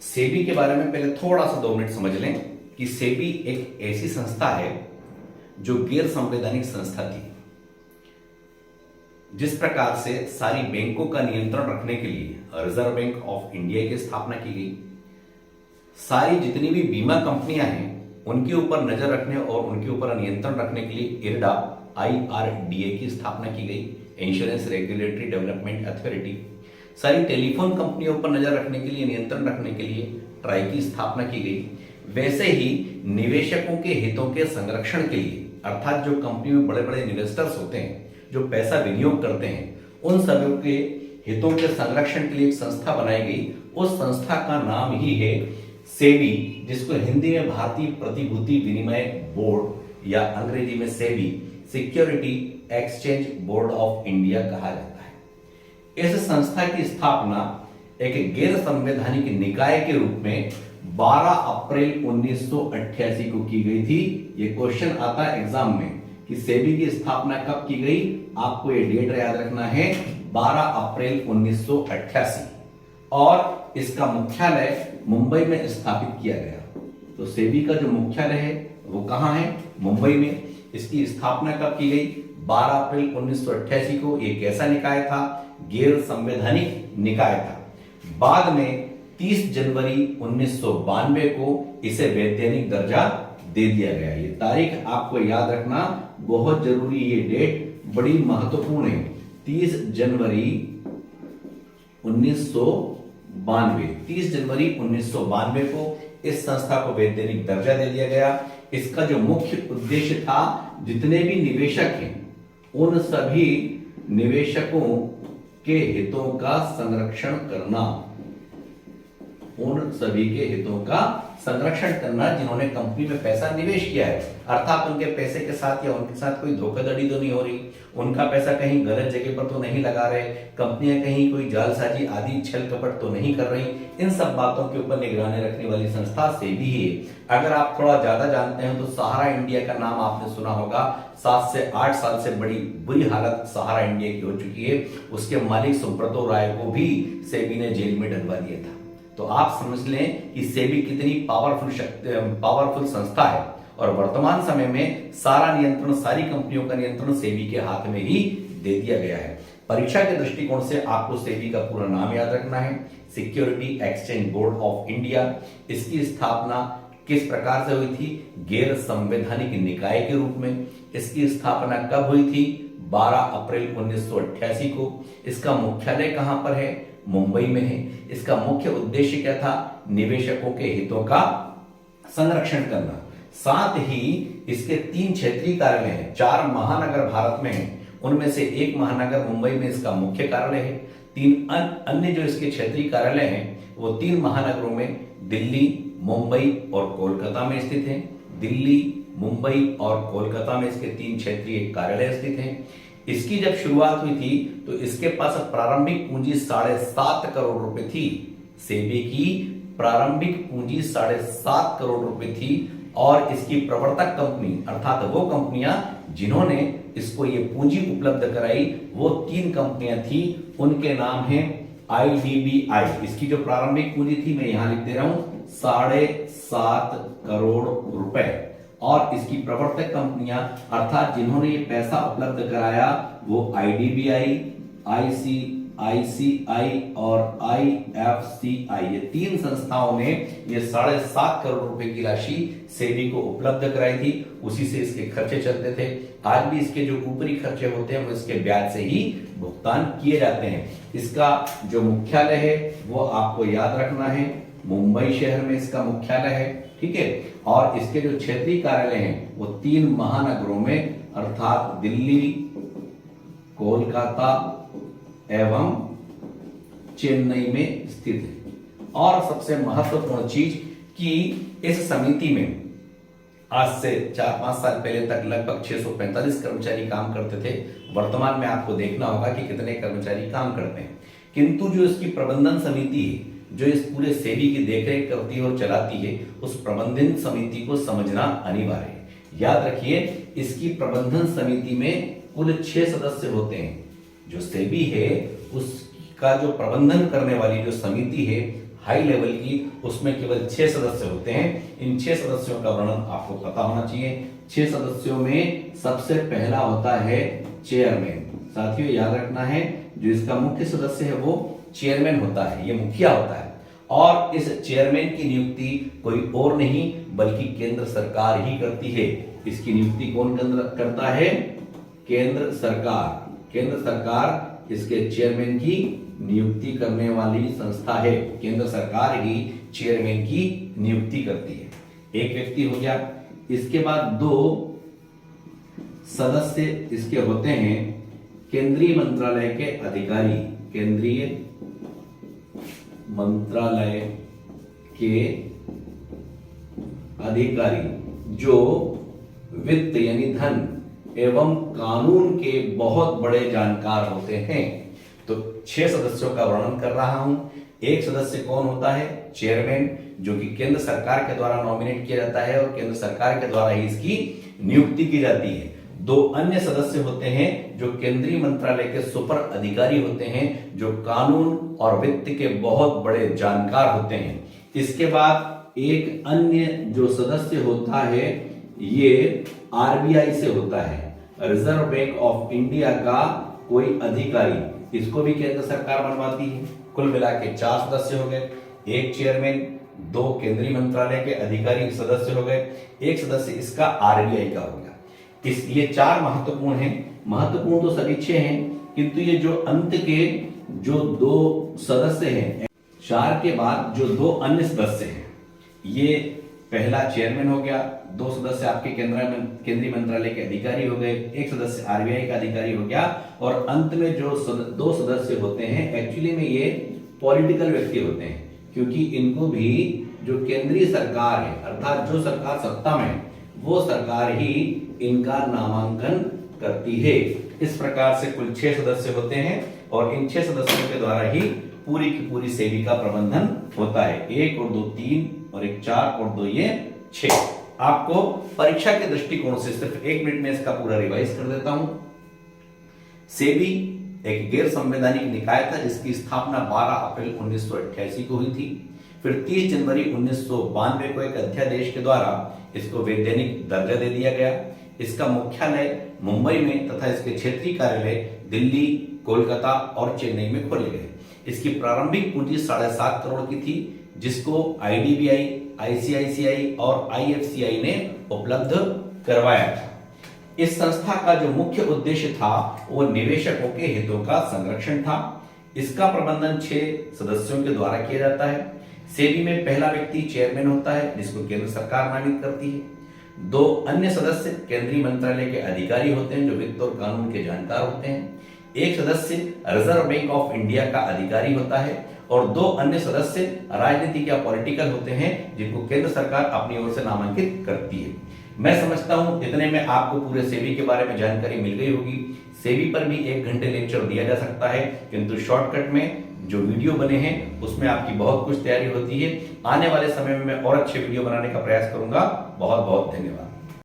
सेबी के बारे में पहले थोड़ा सा 2 मिनट समझ लें कि सेबी एक ऐसी संस्था है जो गैर संवैधानिक संस्था थी। जिस प्रकार से सारी बैंकों का नियंत्रण रखने के लिए रिजर्व बैंक ऑफ इंडिया की स्थापना की गई, सारी जितनी भी बीमा कंपनियां हैं उनके ऊपर नजर रखने और उनके ऊपर नियंत्रण रखने के लिए इरडा IRDA की स्थापना की गई, इंश्योरेंस रेगुलेटरी डेवलपमेंट अथॉरिटी। सारी टेलीफोन कंपनियों पर नजर रखने के लिए, नियंत्रण रखने के लिए ट्राई की स्थापना की गई। वैसे ही निवेशकों के हितों के संरक्षण के लिए, अर्थात जो कंपनी में बड़े बड़े इन्वेस्टर्स होते हैं जो पैसा विनियोग करते हैं, उन सभी के हितों के संरक्षण के लिए एक संस्था बनाई गई। उस संस्था का नाम ही है सेबी, जिसको हिंदी में भारतीय प्रतिभूति विनिमय बोर्ड या अंग्रेजी में SEBI, security exchange board of India कहा जाता है। इस संस्था की स्थापना एक गैर संवैधानिक निकाय के रूप में 12 अप्रैल 1988 को की गई थी। ये क्वेश्चन आता है एग्जाम में कि सेबी की स्थापना कब की गई, आपको ये डेट याद रखना है 12 अप्रैल 1988, और इसका मुख्यालय मुंबई में स्थापित किया गया। तो सेबी का जो मुख्यालय है वो कहां है, मुंबई में। इसकी स्थापना कब की गई, 12 अप्रैल 1988 को। एक ऐसा निकाय था, गैर संवैधानिक निकाय था। बाद में 30 जनवरी 1992 को इसे वैधानिक दर्जा दे दिया गया। ये तारीख आपको याद रखना बहुत जरूरी, ये डेट बड़ी महत्वपूर्ण है। 30 जनवरी 1992, 30 जनवरी 1992 को इस संस्था को वैधानिक दर्जा दे दिया गया। इसका जो मुख्य उद्देश्य था, जितने भी निवेशक हैं उन सभी निवेशकों के हितों का संरक्षण करना, उन सभी के हितों का संरक्षण करना जिन्होंने कंपनी में पैसा निवेश किया है। अर्थात उनके पैसे के साथ या उनके साथ कोई धोखाधड़ी तो नहीं हो रही, उनका पैसा कहीं गलत जगह पर तो नहीं लगा रहे, कंपनियां कहीं कोई जालसाजी आदि छल कपट तो नहीं कर रही। इन सब बातों के ऊपर निगरानी रखने वाली संस्था सेबी है। अगर आप थोड़ा ज्यादा जानते हैं तो सहारा इंडिया का नाम आपने सुना होगा। 7 से 8 साल से बड़ी बुरी हालत सहारा इंडिया की हो चुकी है। उसके मालिक सुब्रतो राय को भी सेबी ने जेल में डलवा दिया था। तो आप समझ लें कि सेबी कितनी पावरफुल संस्था है, और वर्तमान समय में सारा नियंत्रण, सारी कंपनियों का नियंत्रण सेबी के हाथ में ही दे दिया गया है। परीक्षा के दृष्टिकोण से आपको सेबी का पूरा नाम याद रखना है, security exchange board of India. इसकी स्थापना किस प्रकार से हुई थी, गैर संवैधानिक निकाय के रूप में। इसकी स्थापना कब हुई थी, 12 अप्रैल 1988 को। इसका मुख्यालय कहां पर है, मुंबई में है। इसका मुख्य उद्देश्य क्या था, निवेशकों के हितों का संरक्षण करना। साथ ही इसके 3 क्षेत्रीय कार्यालय हैं। 4 महानगर भारत में हैं, उनमें से एक महानगर मुंबई में इसका मुख्य कार्यालय है। 3 अन्य जो इसके क्षेत्रीय कार्यालय हैं वो 3 महानगरों में दिल्ली, मुंबई और कोलकाता में स्थित हैं। दिल्ली, मुंबई और कोलकाता में इसके 3 क्षेत्रीय कार्यालय स्थित हैं। इसकी जब शुरुआत हुई थी तो इसके पास प्रारंभिक पूंजी 7.5 करोड़ रुपए थी। सेबी की प्रारंभिक पूंजी 7.5 करोड़ रुपए थी, और इसकी प्रवर्तक कंपनी अर्थात वो कंपनियां जिन्होंने इसको ये पूंजी उपलब्ध कराई वो 3 कंपनियां थी। उनके नाम हैं IDBI। इसकी जो प्रारंभिक पूंजी थी मैं यहां लिख दे रहा हूं 7.5 करोड़ रुपए, और इसकी प्रवर्तक कंपनियां अर्थात जिन्होंने ये पैसा उपलब्ध कराया वो IDBI, ICICI और IFCI, ये 3 संस्थाओं ने ये 7.5 करोड़ रुपए की राशि सेबी को उपलब्ध कराई थी। उसी से इसके खर्चे चलते थे। आज भी इसके जो ऊपरी खर्चे होते हैं वो इसके ब्याज से ही भुगतान किए जाते हैं। इसका जो मुख्यालय है वो आपको याद रखना है, मुंबई शहर में इसका मुख्यालय है, ठीक है। और इसके जो क्षेत्रीय कार्यालय हैं वो 3 महानगरों में अर्थात दिल्ली, कोलकाता एवं चेन्नई में स्थित है। और सबसे महत्वपूर्ण चीज कि इस समिति में आज से 4-5 साल पहले तक लगभग 645 कर्मचारी काम करते थे। वर्तमान में आपको देखना होगा कि कितने कर्मचारी काम करते हैं। किंतु जो इसकी प्रबंधन समिति है, जो इस पूरे सेबी की देखरेख करती है और चलाती है, उस प्रबंधन समिति को समझना अनिवार्य है। याद रखिए, इसकी प्रबंधन समिति में कुल 6 सदस्य होते हैं। जो सेबी है उसका जो प्रबंधन करने वाली जो समिति है, हाई लेवल की, उसमें केवल 6 सदस्य होते हैं। इन 6 सदस्यों का वर्णन आपको पता होना चाहिए। 6 सदस्यों में सबसे पहला होता है चेयरमैन। साथियों याद रखना है, जो इसका मुख्य सदस्य है वो चेयरमैन होता है, ये मुखिया होता है। और इस चेयरमैन की नियुक्ति कोई और नहीं बल्कि केंद्र सरकार ही करती है। इसकी नियुक्ति कौन करता है? केंद्र सरकार। केंद्र सरकार इसके चेयरमैन की नियुक्ति करने वाली संस्था है। केंद्र सरकार ही चेयरमैन की नियुक्ति करती है। एक व्यक्ति हो गया। इसके बाद 2 सदस्य इसके होते हैं केंद्रीय मंत्रालय के अधिकारी। केंद्रीय मंत्रालय के अधिकारी जो वित्त यानी धन एवं कानून के बहुत बड़े जानकार होते हैं। तो 6 सदस्यों का वर्णन कर रहा हूं। एक सदस्य कौन होता है? चेयरमैन, जो कि केंद्र सरकार के द्वारा नॉमिनेट किया जाता है और केंद्र सरकार के द्वारा ही इसकी नियुक्ति की जाती है। 2 अन्य सदस्य होते हैं जो केंद्रीय मंत्रालय के सुपर अधिकारी होते हैं, जो कानून और वित्त के बहुत बड़े जानकार होते हैं। इसके बाद एक अन्य जो सदस्य होता है ये आरबीआई से होता है, रिजर्व बैंक ऑफ इंडिया का कोई अधिकारी। इसको भी केंद्र सरकार बनवाती है। कुल मिला के 4 सदस्य हो गए। एक चेयरमैन, 2 केंद्रीय मंत्रालय के अधिकारी सदस्य हो गए, एक सदस्य इसका आरबीआई का हो गया। ये 4 महत्वपूर्ण हैं। महत्वपूर्ण तो सभी 6 हैं, किंतु ये जो अंत के जो 2 सदस्य हैं, 4 के बाद जो 2 अन्य सदस्य हैं, ये पहला चेयरमैन हो गया, 2 सदस्य आपके केंद्रीय मंत्रालय के अधिकारी हो गए, एक सदस्य आरबीआई का अधिकारी हो गया, और अंत में जो 2 सदस्य होते हैं एक्चुअली में ये पॉलिटिकल व्यक्ति होते हैं, क्योंकि इनको भी जो केंद्रीय सरकार है अर्थात जो सरकार सत्ता में, वो सरकार ही इनका नामांकन करती है। इस प्रकार से कुल 6 सदस्य होते हैं और इन 6 सदस्यों के द्वारा ही पूरी की पूरी सेबी का प्रबंधन होता है। 1 और 2 3 और 1 4 और 2 ये 6। आपको परीक्षा के दृष्टिकोण से सिर्फ 1 मिनट में इसका पूरा रिवाइज कर देता हूं। सेबी एक गैर संवैधानिक निकाय था जिसकी स्थापना 12 अप्रैल 1988 को हुई थी। फिर 30 जनवरी 1992 को एक अध्यादेश के द्वारा इसको वैधानिक दर्जा दे दिया गया। इसका मुख्यालय मुंबई में तथा इसके क्षेत्रीय कार्यालय दिल्ली, कोलकाता और चेन्नई में खोले गए। इसकी प्रारंभिक पूंजी 7.5 करोड़ की थी, जिसको आईडीबीआई, आईसीआईसीआई और आईएफसीआई ने उपलब्ध करवाया था। इस संस्था का जो मुख्य उद्देश्य था वो निवेशकों के हितों का संरक्षण था। इसका प्रबंधन 6 सदस्यों के द्वारा किया जाता है। सेबी में पहला व्यक्ति चेयरमैन होता है जिसको केंद्र सरकार नामित करती है। 2 अन्य सदस्य केंद्रीय मंत्रालय के अधिकारी होते हैं जो वित्त और कानून के जानकार होते हैं। एक सदस्य रिजर्व बैंक ऑफ इंडिया का अधिकारी होता है और 2 अन्य सदस्य राजनीतिक या पॉलिटिकल होते हैं जिनको केंद्र सरकार अपनी ओर से नामांकित करती है। मैं समझता हूं इतने में आपको पूरे सेबी के बारे में जानकारी मिल गई होगी। सेबी पर भी 1 घंटे लेक्चर दिया जा सकता है, किंतु शॉर्टकट में जो वीडियो बने हैं उसमें आपकी बहुत कुछ तैयारी होती है। आने वाले समय में मैं और अच्छे वीडियो बनाने का प्रयास करूंगा। बहुत बहुत धन्यवाद।